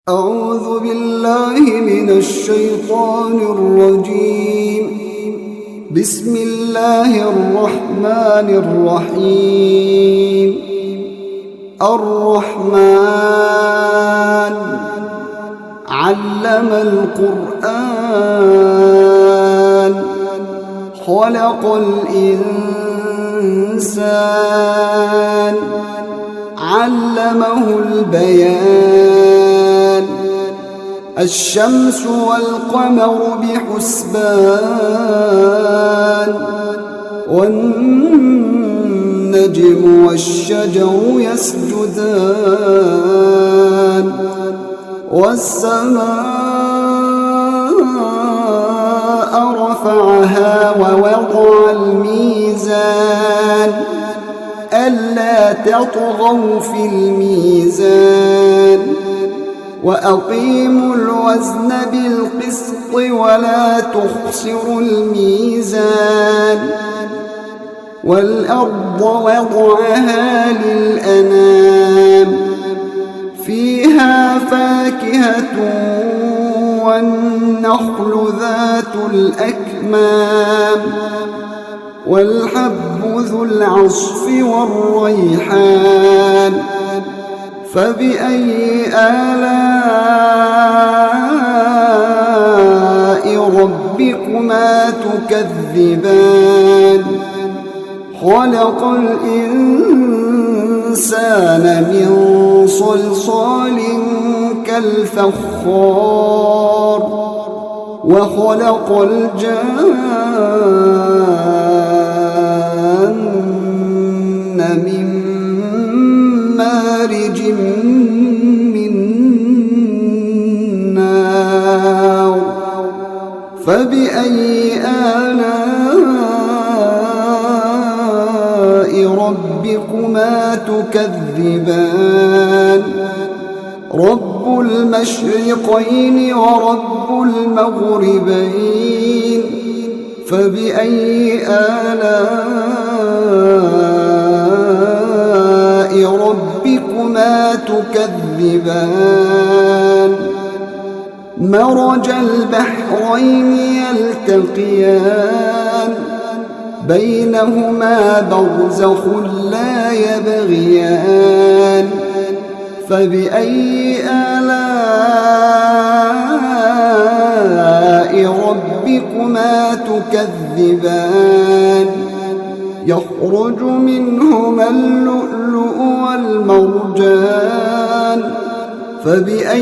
أعوذ بالله من الشيطان الرجيم. بسم الله الرحمن الرحيم. الرحمن علم القرآن خلق الإنسان علمه البيان الشمس والقمر بحسبان والنجم والشجر يسجدان والسماء رفعها ووضع الميزان ألا تطغوا في الميزان وأقيموا الوزن بالقسط ولا تخسروا الميزان والأرض وضعها للأنام فيها فاكهة والنخل ذات الأكمام والحب ذو العصف والريحان فبأي آلاء ربكما تكذبان خلق الإنسان من صلصال كالفخار وخلق الجان من مارج من نار فبأي آلاء ربكما تكذبان رب المشرقين ورب المغربين فبأي آلاء ربكما تكذبان مرج البحرين يلتقيان بينهما برزخ لا يبغيان فبأي آلاء ربكما تكذبان يخرج منهما اللؤلؤ والمرجان فبأي